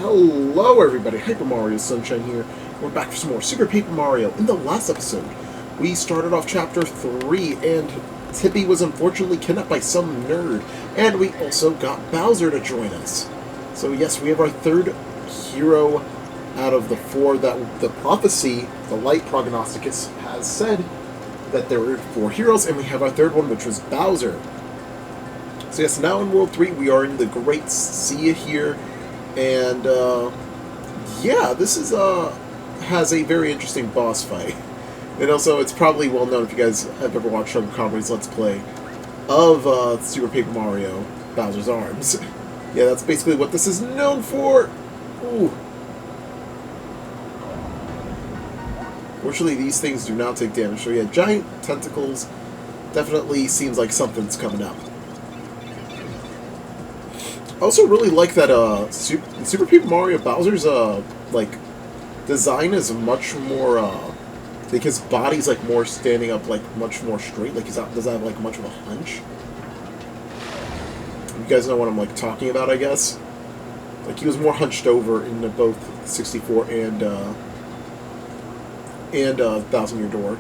Hello everybody, Hyper Mario Sunshine here. We're back for some more Super Paper Mario. In the last episode, we started off Chapter 3, and Tippy was unfortunately kidnapped by some nerd, and we also got Bowser to join us. So yes, we have our third hero out of the four that the prophecy, the light prognosticus, has said that there were four heroes, and we have our third one, which was Bowser. So yes, now in World 3, we are in the Great Sea here. And, yeah, this is, has a very interesting boss fight. And also, it's probably well known if you guys have ever watched Sugar Comrades Let's Play of, Super Paper Mario, Bowser's Arms. Yeah, that's basically what this is known for. Ooh. Fortunately, these things do not take damage. So yeah, giant tentacles definitely seems like something's coming up. I also really like that Super Paper Mario Bowser's like design is much more like his body's like more standing up, like much more straight. Like doesn't have like much of a hunch. You guys know what I'm like talking about, I guess. Like he was more hunched over in both 64 and 1,000 Year Door.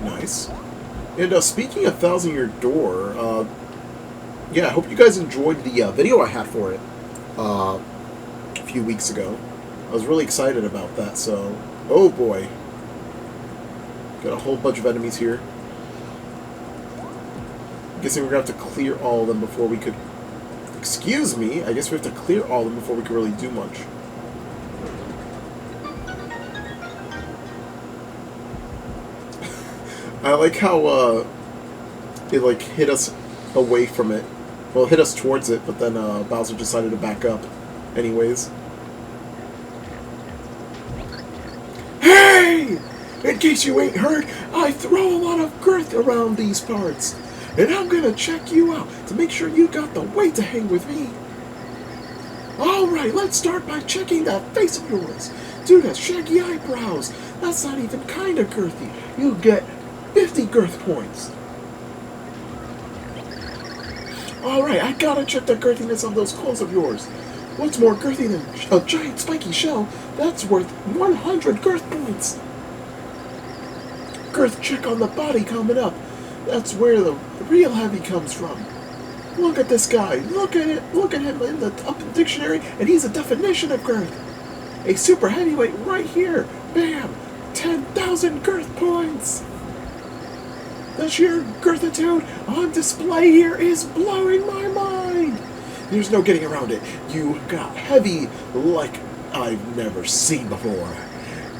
Nice. And speaking of 1,000 Year Door, yeah, I hope you guys enjoyed the video I had for it a few weeks ago. I was really excited about that, so... Oh boy. Got a whole bunch of enemies here. I'm guessing we're going to have to clear all of them before we could... Excuse me, I guess we have to clear all of them before we could really do much. I like how it like hit us away from it. Well, hit us towards it, but then Bowser decided to back up anyways. Hey! In case you ain't heard, I throw a lot of girth around these parts. And I'm gonna check you out to make sure you got the weight to hang with me. Alright, let's start by checking that face of yours. Dude has shaggy eyebrows. That's not even kinda girthy. You get 50 girth points. Alright, I gotta check the girthiness of those clothes of yours. What's more girthy than a giant spiky shell? That's worth 100 girth points. Girth check on the body coming up. That's where the real heavy comes from. Look at this guy. Look at it. Look at him in the dictionary, and he's a definition of girth. A super heavyweight right here. Bam! 10,000 girth points. The sheer girthitude on display here is blowing my mind. There's no getting around it. You got heavy like I've never seen before.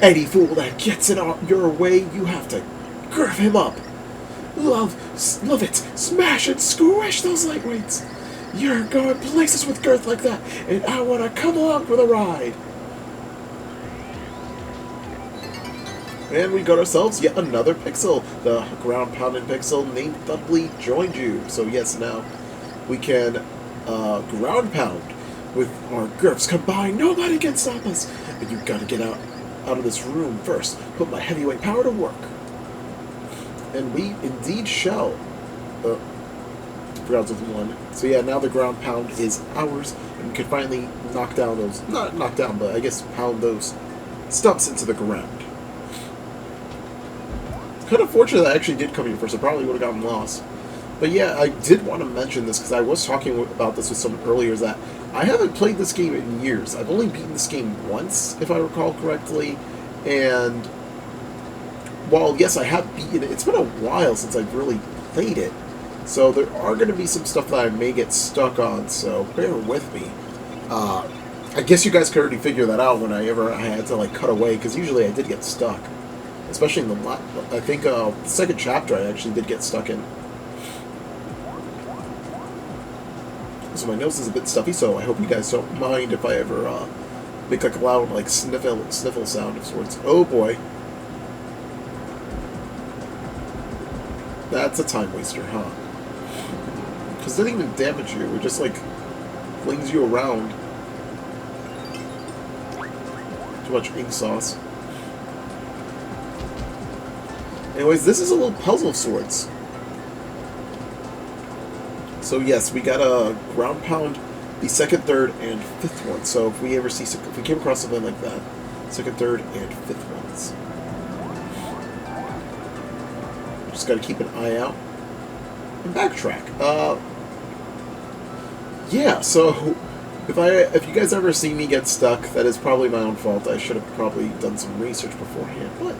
Any fool that gets in your way, you have to girth him up. Love it. Smash and squish those lightweights. You're going places with girth like that, and I want to come along for the ride. And we got ourselves yet another pixel. The ground-pounded pixel named Thumbly joined you. So yes, now we can ground-pound with our GURPS combined. Nobody can stop us. But you've got to get out of this room first. Put my heavyweight power to work. And we indeed shall. Forgot the one. So yeah, now the ground-pound is ours. And we can finally knock down those... Not knock down, but I guess pound those stumps into the ground. Kind of fortunate that I actually did come here first. I probably would have gotten lost. But yeah, I did want to mention this because I was talking about this with someone earlier, is that I haven't played this game in years. I've only beaten this game once, if I recall correctly. And while, yes, I have beaten it, it's been a while since I've really played it. So there are going to be some stuff that I may get stuck on, so bear with me. I guess you guys could already figure that out whenever I had to like cut away, because usually I did get stuck. Especially in the I think the second chapter I actually did get stuck in. So my nose is a bit stuffy, so I hope you guys don't mind if I ever make like a loud like sniffle sound of sorts. Oh boy. That's a time waster, huh? Because it doesn't even damage you, it just like flings you around. Too much ink sauce. Anyways, this is a little puzzle of sorts. So yes, we got a ground pound the second, third, and fifth one. So if we came across something like that, second, third, and fifth ones. Just gotta keep an eye out and backtrack. Yeah, so if you guys ever see me get stuck, that is probably my own fault. I should have probably done some research beforehand. But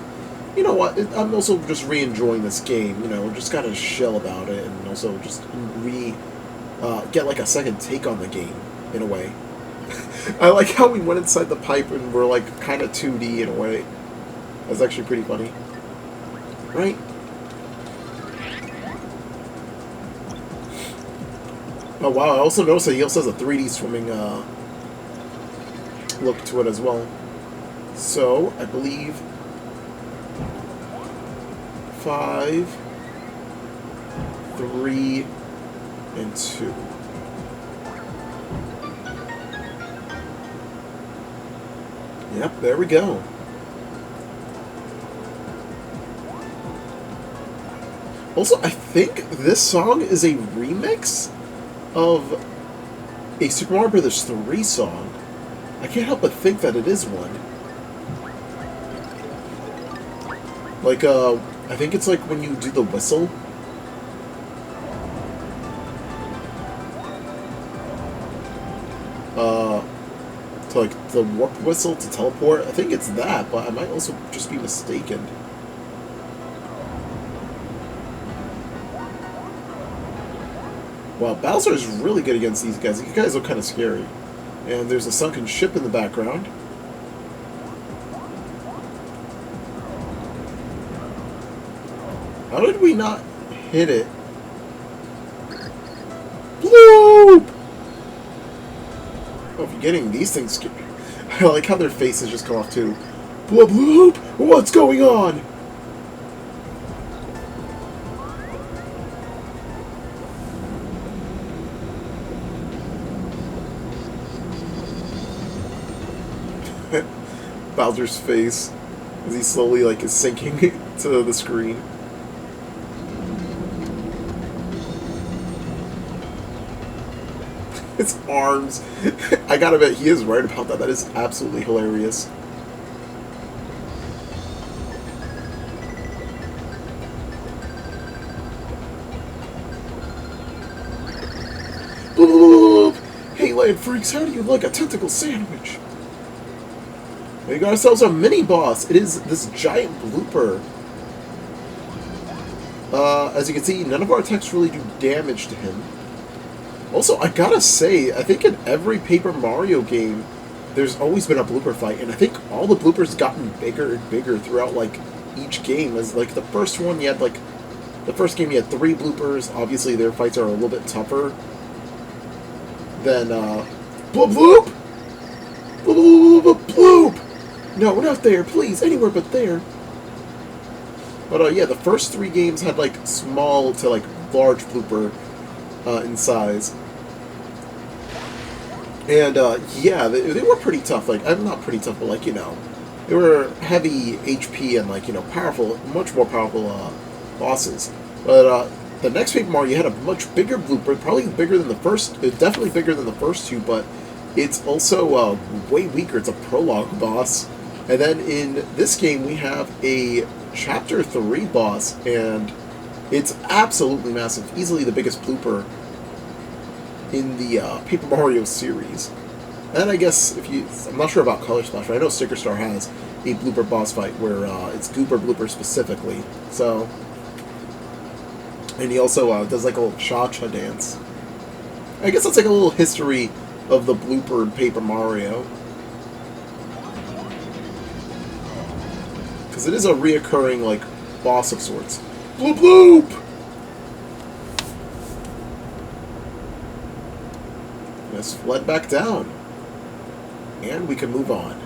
you know what? I'm also just re-enjoying this game. You know, just gotta chill about it, and also just get like a second take on the game in a way. I like how we went inside the pipe and we're like kind of 2D in a way. That's actually pretty funny, right? Oh wow, I also noticed that he also has a 3D swimming look to it as well. So, I believe 5, 3, and 2. Yep, there we go. Also, I think this song is a remix of a Super Mario Bros. 3 song. I can't help but think that it is one. Like, I think it's like when you do the whistle. To like the warp whistle to teleport. I think it's that, but I might also just be mistaken. Wow, Bowser is really good against these guys. These guys look kind of scary. And there's a sunken ship in the background. How did we not hit it? Bloop! Oh, if you're getting these things scary. I like how their faces just come off too. Bloop bloop! What's going on? Bowser's face as he slowly like is sinking to the screen. His arms. I gotta bet he is right about that. That is absolutely hilarious. Hey, land freaks, how do you like a tentacle sandwich? We got ourselves a mini-boss. It is this giant blooper. As you can see, none of our attacks really do damage to him. Also, I gotta say, I think in every Paper Mario game, there's always been a blooper fight, and I think all the bloopers gotten bigger and bigger throughout, like, each game. As, like, the first one, you had, like, the first game you had 3 bloopers. Obviously, their fights are a little bit tougher than, bloop bloop! Bloop bloop bloop bloop! No, not there, please, anywhere but there. But, yeah, the first 3 games had, like, small to, like, large blooper in size. And, yeah, they were pretty tough. Like, I'm not pretty tough, but, like, you know, they were heavy HP and, like, you know, powerful, much more powerful, bosses. But, the next Paper Mario had a much bigger blooper, probably bigger than the first, definitely bigger than the first 2, but it's also, way weaker. It's a prologue boss. And then in this game, we have a Chapter 3 boss, and it's absolutely massive. Easily the biggest blooper in the Paper Mario series. And I guess, I'm not sure about Color Splash, but I know Sticker Star has a blooper boss fight where it's Gooper Blooper specifically. So, and he also does like a little cha-cha dance. I guess that's like a little history of the blooper in Paper Mario. Because it is a reoccurring, like, boss of sorts. Bloop bloop! Let's fled back down. And we can move on.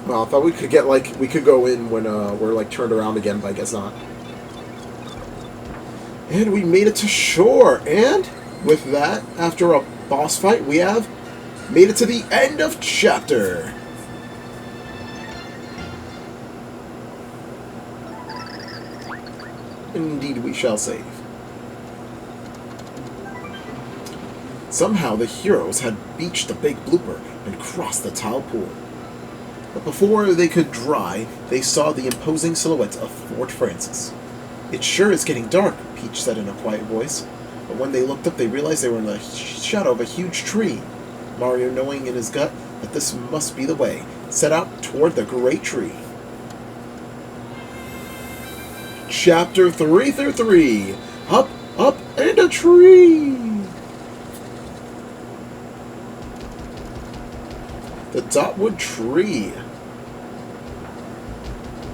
Well, I thought we could get, like, we could go in when we're, like, turned around again, but I guess not. And we made it to shore, and with that, after a boss fight, we have made it to the end of chapter. Indeed we shall save. Somehow the heroes had beached the big blooper and crossed the tile pool. But before they could dry, they saw the imposing silhouette of Fort Francis. "It sure is getting dark," Peach said in a quiet voice. But when they looked up, they realized they were in the shadow of a huge tree. Mario, knowing in his gut that this must be the way, set out toward the great tree. Chapter 333. Up, up, and a tree! The Dotwood Tree.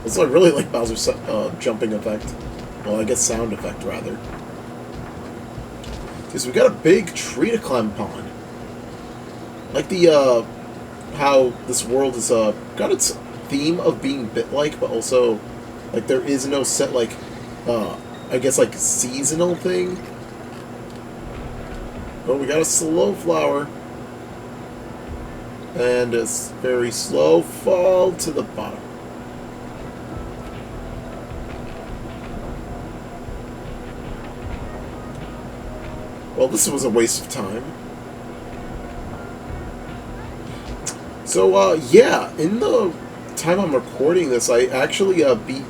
That's I really like Bowser's jumping effect. Well, I guess sound effect, rather. Because we got a big tree to climb upon. Like the, how this world is, got its theme of being bit-like, but also, like, there is no set, like, I guess, like, seasonal thing. Oh, we got a slow flower. And a very slow fall to the bottom. Well, this was a waste of time. So, yeah, in the time I'm recording this, I actually beat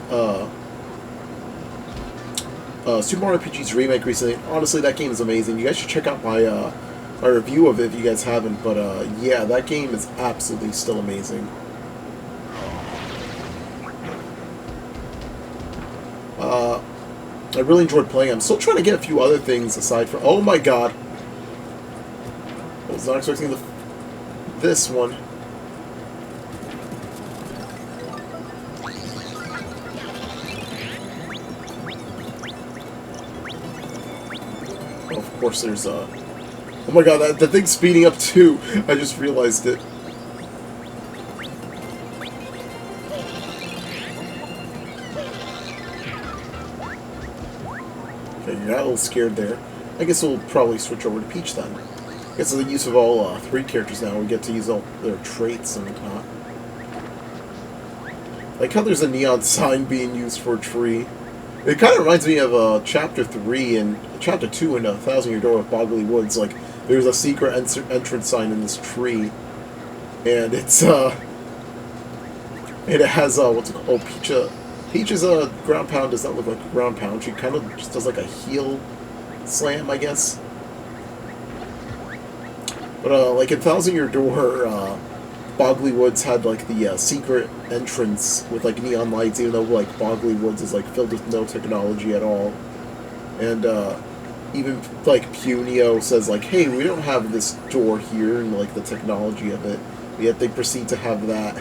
Super Mario RPG's remake recently. Honestly, that game is amazing. You guys should check out my my review of it if you guys haven't. But yeah, that game is absolutely still amazing. I really enjoyed playing. I'm still trying to get a few other things aside from. Oh my god! I was not expecting this one. Oh, of course, there's a. Oh my god, that thing's speeding up too. I just realized it. Okay, you got a little scared there. I guess we'll probably switch over to Peach then. I guess with the use of all three characters now, we get to use all their traits and whatnot. Like how there's a neon sign being used for a tree. It kind of reminds me of Chapter 3 and Chapter 2 in 1,000 Year Door with Boggly Woods. Like, there's a secret entrance sign in this tree. And it's, and it has, what's it called? Oh, Peach's ground pound does not look like a ground pound. She kind of just does like a heel slam, I guess. But, like in 1,000 Year Door, Boggly Woods had like the secret entrance with like neon lights, even though like Boggly Woods is like filled with no technology at all. And even like Punio says like, hey, we don't have this door here and like the technology of it. Yet they proceed to have that,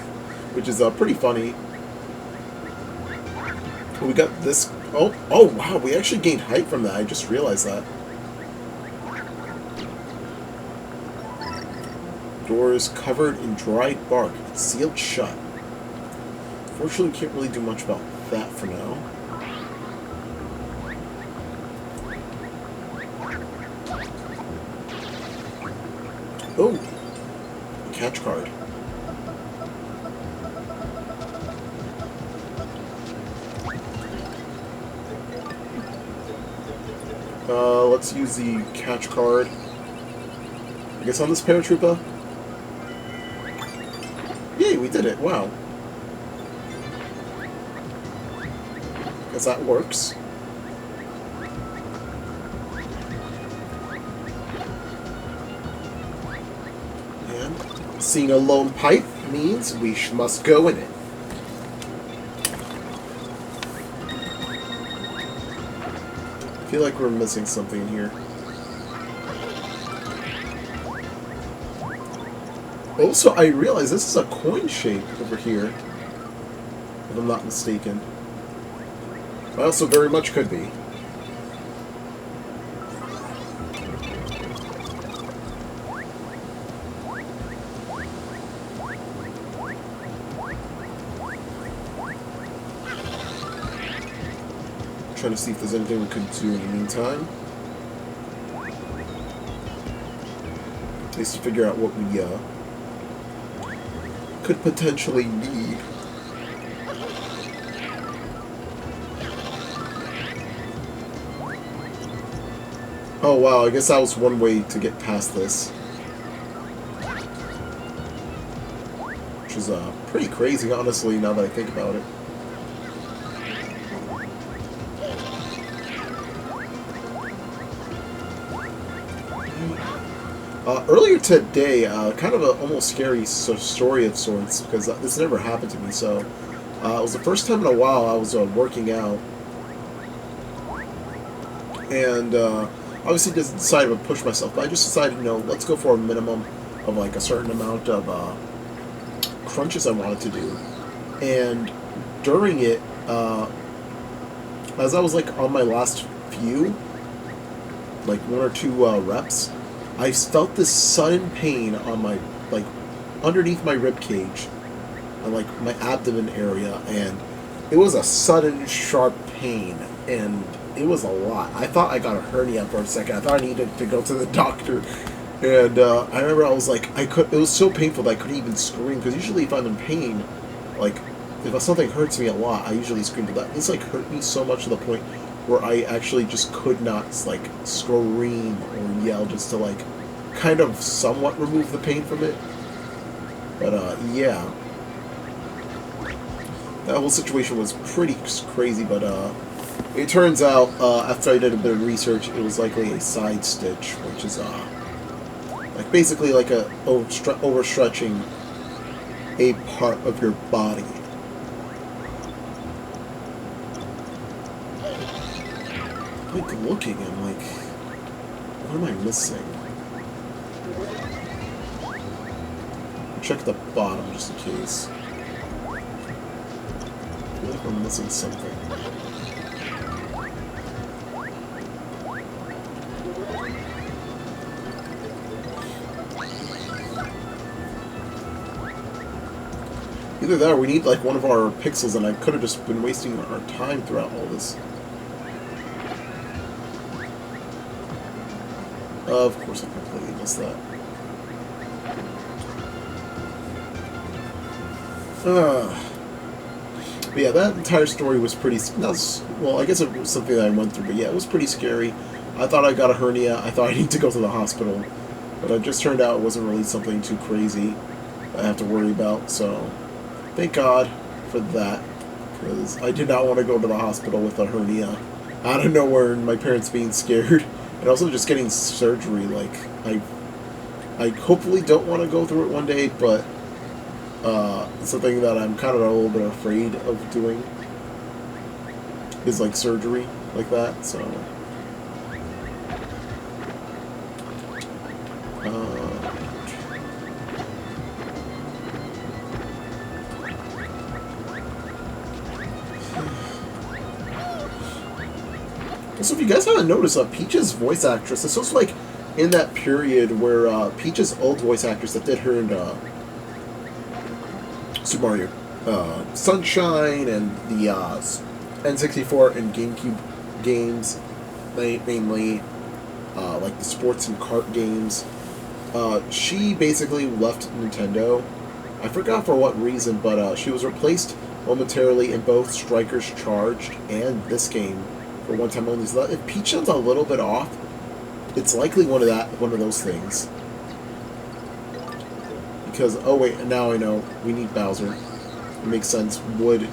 which is pretty funny. We got this. Oh wow, we actually gained height from that. I just realized that. Door is covered in dried bark, sealed shut. Fortunately, can't really do much about that for now. Oh, a catch card. Let's use the catch card. I guess on this paratrooper. Yay, we did it! Wow. Guess that works. And seeing a lone pipe means we must go in it. I feel like we're missing something here. Also, I realize this is a coin shape over here, if I'm not mistaken. I also very much could be. Trying to see if there's anything we could do in the meantime. At least to figure out what we could potentially need. Oh wow, I guess that was one way to get past this. Which is pretty crazy, honestly, now that I think about it. Earlier today, kind of an almost scary story of sorts, because this never happened to me, so it was the first time in a while I was working out, and obviously just decided to push myself, but I just decided, let's go for a minimum of like a certain amount of crunches I wanted to do, and during it, as I was like on my last few, like one or two reps, I felt this sudden pain on my, like, underneath my rib cage, and like my abdomen area, and it was a sudden sharp pain, and it was a lot. I thought I got a hernia for a second. I thought I needed to go to the doctor, and I remember I was like, it was so painful that I couldn't even scream, because usually if I'm in pain, like, if something hurts me a lot, I usually scream, but this like hurt me so much to the point where I actually just could not, like, scream or yell just to, like, kind of somewhat remove the pain from it. But, yeah. That whole situation was pretty crazy, but, it turns out, after I did a bit of research, it was likely a side stitch, which is, like, basically like a overstretching a part of your body. Like, looking, I'm like, what am I missing? Check the bottom just in case. I feel like I'm missing something. Either that or we need like one of our pixels, and I could have just been wasting our time throughout all this. Of course I completely missed that. But yeah, that entire story was pretty... well, I guess it was something that I went through, but yeah, it was pretty scary. I thought I got a hernia. I thought I needed to go to the hospital. But it just turned out it wasn't really something too crazy I have to worry about, so thank God for that, because I did not want to go to the hospital with a hernia out of nowhere and my parents being scared. And also just getting surgery, like, I hopefully don't want to go through it one day, but it's something that I'm kind of a little bit afraid of doing, is like surgery like that, so so if you guys haven't noticed, Peach's voice actress, this was like in that period where Peach's old voice actress that did her in Super Mario Sunshine and the N64 and GameCube games, mainly like the sports and kart games, she basically left Nintendo. I forgot for what reason, but she was replaced momentarily in both Strikers Charged and this game for one time only. So that if Peach sounds a little bit off, it's likely one of those things. Because, oh wait, now I know, we need Bowser. It makes sense. Wood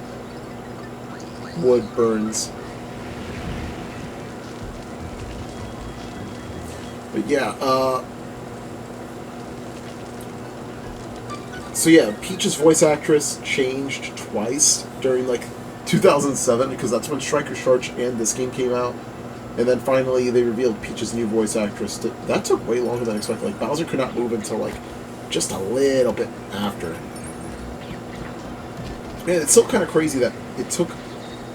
burns. But yeah, so yeah, Peach's voice actress changed twice during like 2007, because that's when Striker's Charge and this game came out. And then finally they revealed Peach's new voice actress. That took way longer than expected. Like, Bowser could not move until like just a little bit after. And it's still kind of crazy that it took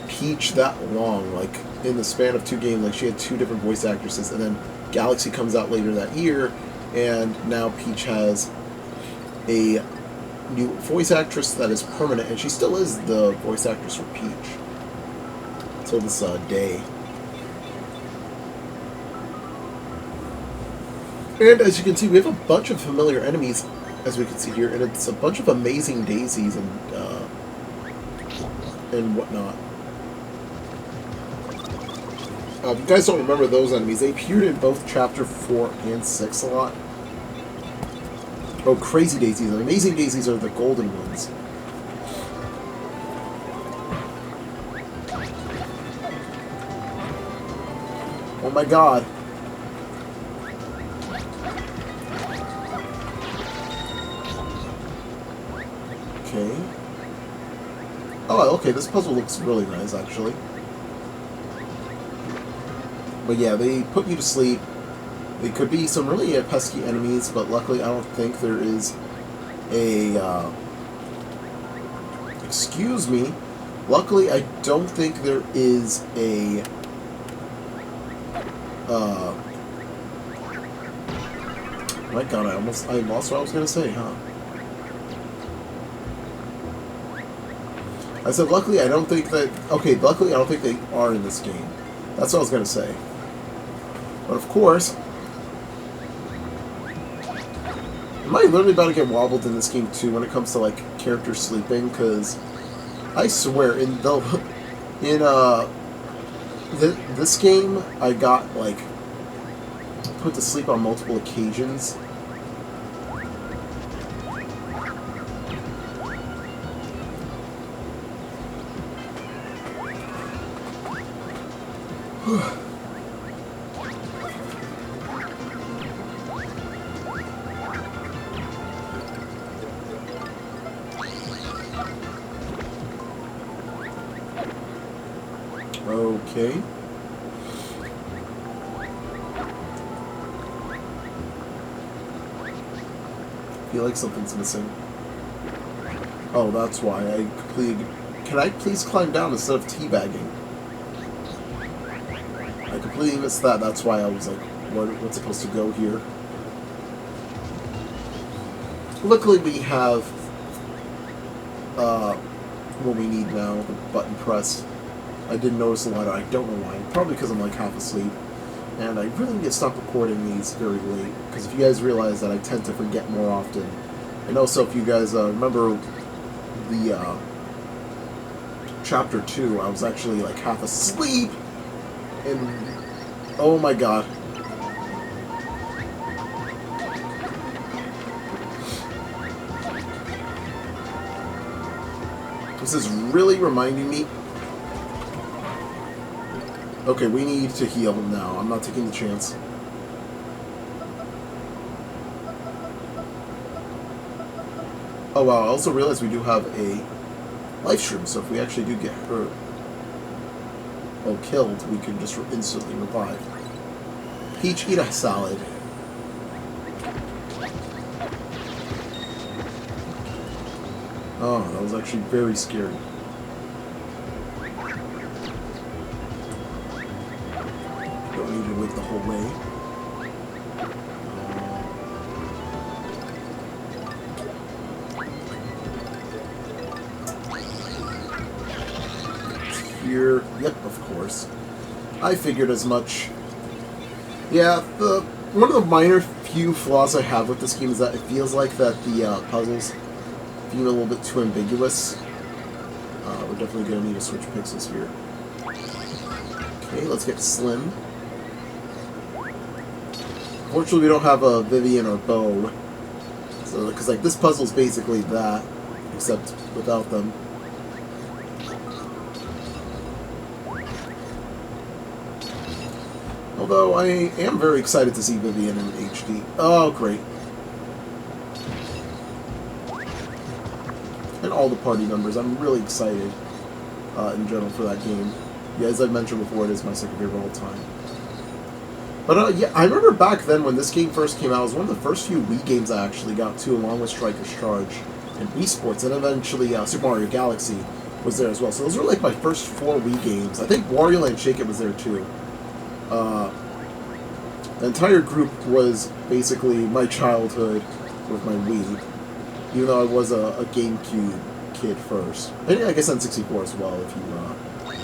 Peach that long, like in the span of two games. Like, she had two different voice actresses, and then Galaxy comes out later that year, and now Peach has a new voice actress that is permanent, and she still is the voice actress for Peach till this day. And as you can see, we have a bunch of familiar enemies, as we can see here, and it's a bunch of amazing daisies and whatnot. If you guys don't remember those enemies, they appeared in both Chapter 4 and 6 a lot. Oh, Crazy Daisies. Amazing Daisies are the golden ones. Oh my god. Okay. Oh, okay, this puzzle looks really nice, actually. But yeah, they put you to sleep. They could be some really pesky enemies, but luckily I don't think there is a... excuse me. Luckily, I don't think there is a... my god, I lost what I was going to say, huh? I said, luckily, I don't think that... Okay, luckily, I don't think they are in this game. That's what I was going to say. But of course... Am I literally about to get wobbled in this game, too, when it comes to, like, characters sleeping? Because I swear, this game, I got, like, put to sleep on multiple occasions. Okay. Feel like something's missing. Oh, that's why I completely... Can I please climb down instead of teabagging? I completely missed that. That's why I was like, what's supposed to go here? Luckily, we have what we need now, the button pressed. I didn't notice a lot. I don't know why. Probably because I'm like half asleep. And I really need to stop recording these very late. Because if you guys realize that I tend to forget more often. And also if you guys remember the Chapter 2, I was actually like half asleep. And oh my god. This is really reminding me. Okay, we need to heal now. I'm not taking the chance. Oh wow, I also realized we do have a life stream, so if we actually do get hurt or killed, we can just instantly revive. Peach, eat a salad. Oh, that was actually very scary. Don't need to wait the whole way. Here, yep, of course. I figured as much. Yeah, one of the minor few flaws I have with this game is that it feels like that the puzzles feel a little bit too ambiguous. We're definitely going to need to switch pixels here. Okay, let's get Slim. Unfortunately, we don't have a Vivian or Bo. So, because like this puzzle's basically that, except without them. Although I am very excited to see Vivian in HD. Oh, great. And all the party members. I'm really excited in general for that game. Yeah, as I mentioned before, it is my second favorite of all time. But yeah, I remember back then when this game first came out, it was one of the first few Wii games I actually got to, along with Striker's Charge and Wii Sports, and eventually Super Mario Galaxy was there as well. So those were like my first 4 Wii games. I think Wario Land Shake It was there too. The entire group was basically my childhood with my Wii, even though I was a GameCube kid first. And I guess N64 as well, if you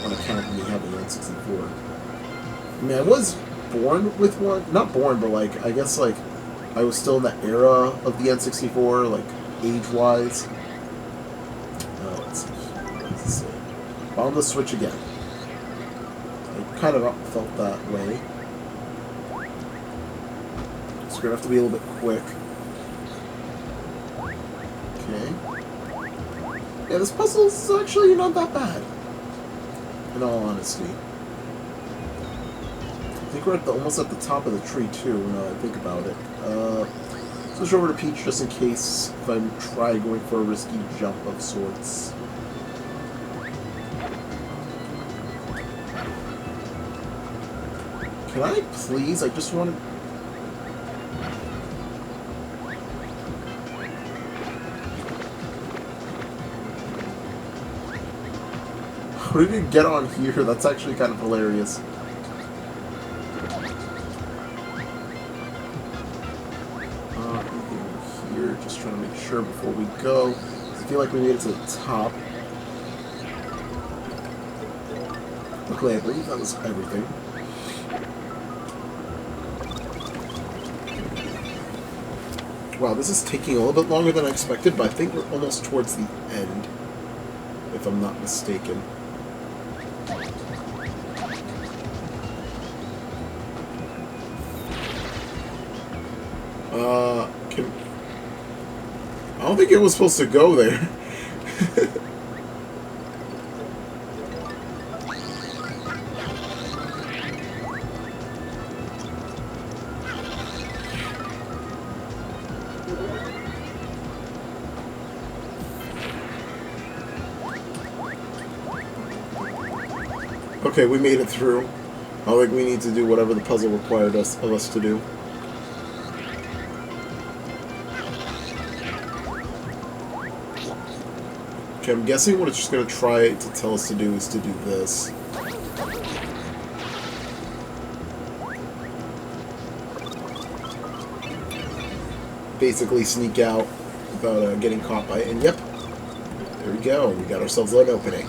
want to count me having an N64. I mean, I was born with one. Not born, but like, I guess like, I was still in that era of the N64, like, age-wise. Let's see. On the Switch again. I kind of felt that way. So we're gonna have to be a little bit quick. Okay. Yeah, this puzzle is actually not that bad, in all honesty. I think we're almost at the top of the tree, too, now I think about it. Switch over to Peach just in case if I try going for a risky jump of sorts. Can I please? I just want to... How did you get on here? That's actually kind of hilarious. Here, just trying to make sure before we go. I feel like we made it to the top. Luckily, I believe that was everything. Wow, this is taking a little bit longer than I expected, but I think we're almost towards the end, if I'm not mistaken. I don't think it was supposed to go there. Okay, we made it through. I think we need to do whatever the puzzle required of us to do. Okay, I'm guessing what it's just going to try to tell us to do is to do this. Basically sneak out without getting caught by it. And yep, there we go. We got ourselves an opening.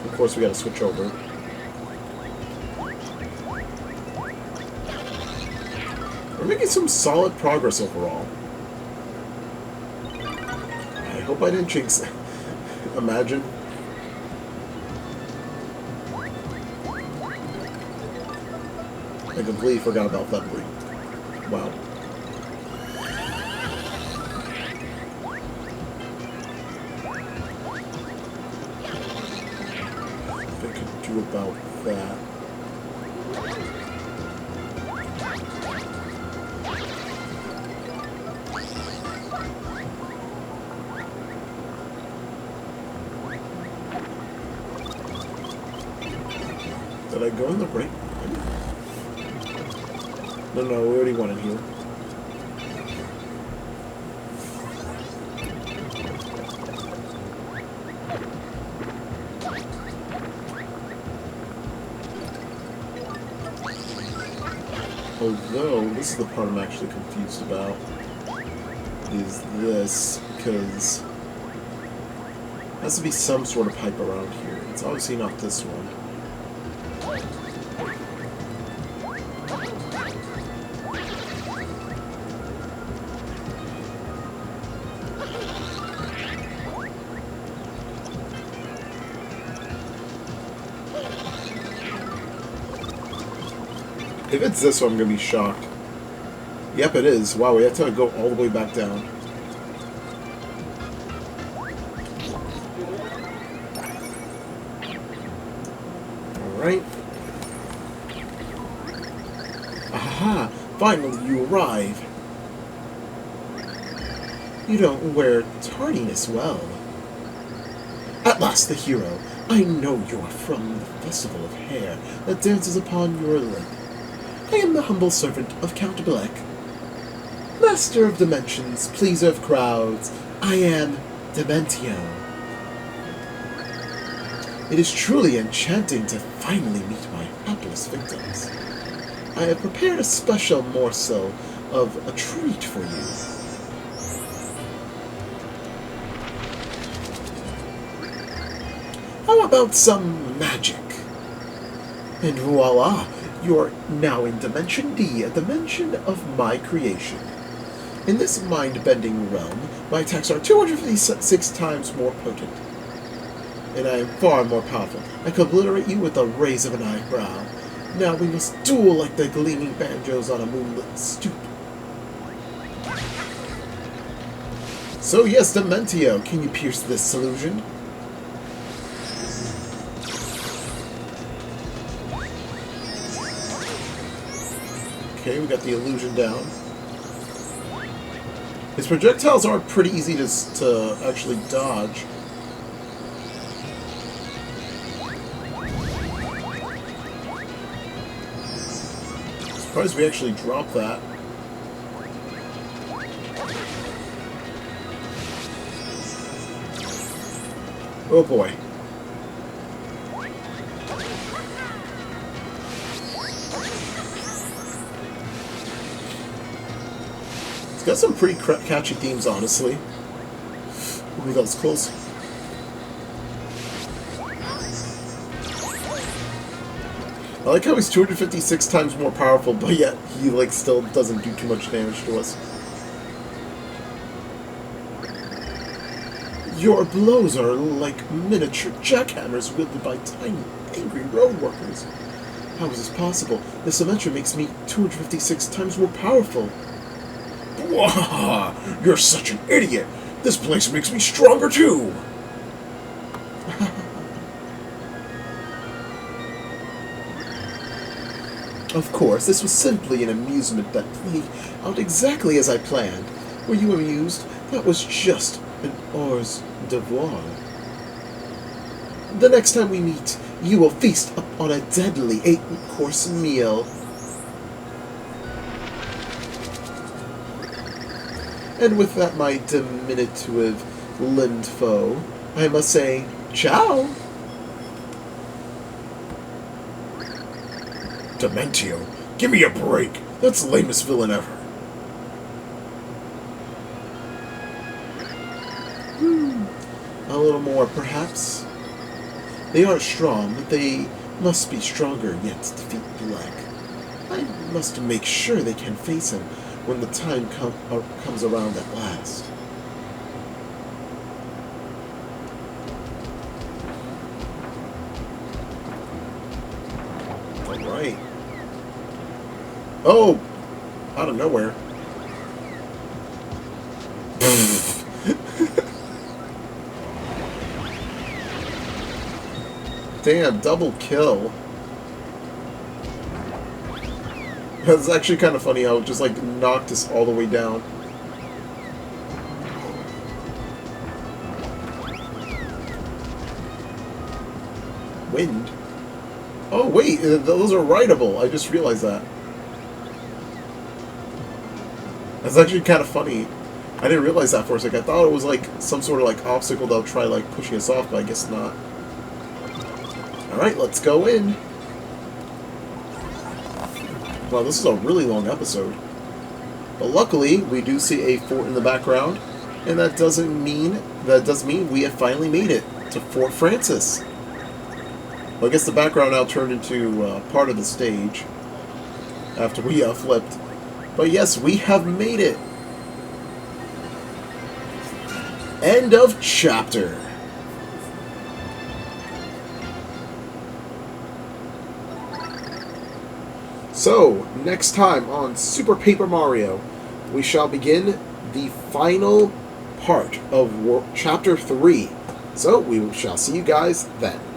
Of course, we got to switch over. We're making some solid progress overall. I hope I didn't jinx it. Imagine. I completely forgot about Thundery. Wow. What I could do about that. Did I go in the right? No, we already went in here. Although, this is the part I'm actually confused about. Is this, because there has to be some sort of pipe around here. It's obviously not this one. If it's this one, I'm going to be shocked. Yep, it is. Wow, we have to go all the way back down. Alright. Aha! Finally, you arrive. You don't wear tardiness well. At last, the hero. I know you're from the Festival of Hair that dances upon your lip. I am the humble servant of Count Black. Master of dimensions, pleaser of crowds, I am Dementio. It is truly enchanting to finally meet my hapless victims. I have prepared a special morsel of a treat for you. How about some magic? And voila! You're now in Dimension D, a dimension of my creation. In this mind-bending realm, my attacks are 256 times more potent. And I am far more powerful. I could obliterate you with the raise of an eyebrow. Now we must duel like the gleaming banjos on a moonlit stoop. So yes, Dementio, can you pierce this illusion? Okay, we got the illusion down. His projectiles are pretty easy to actually dodge. Surprised we actually dropped that. Oh boy. It's got some pretty catchy themes, honestly. Ooh, that was close. I like how he's 256 times more powerful, but yet he like still doesn't do too much damage to us. Your blows are like miniature jackhammers wielded by tiny, angry road workers. How is this possible? This adventure makes me 256 times more powerful. Wah! You're such an idiot! This place makes me stronger too! Of course, this was simply an amusement that played out exactly as I planned. Were you amused? That was just an hors d'oeuvre. The next time we meet, you will feast upon a deadly 8-course meal. And with that, my diminutive-limbed foe, I must say, ciao! Dementio, give me a break! That's the lamest villain ever. A little more, perhaps? They are strong, but they must be stronger yet to defeat Black. I must make sure they can face him when the time comes around at last. Alright. Oh! Out of nowhere. Damn, double kill. That's actually kind of funny how it just like knocked us all the way down. Wind? Oh wait, those are rideable. I just realized that. That's actually kind of funny. I didn't realize that for a second. I thought it was like some sort of like obstacle that would try like pushing us off, but I guess not. Alright, let's go in. Wow, this is a really long episode. But luckily, we do see a fort in the background, and that does mean we have finally made it to Fort Francis. Well, I guess the background now turned into part of the stage after we flipped. But yes, we have made it. End of chapter. So, next time on Super Paper Mario, we shall begin the final part of Chapter 3. So, we shall see you guys then.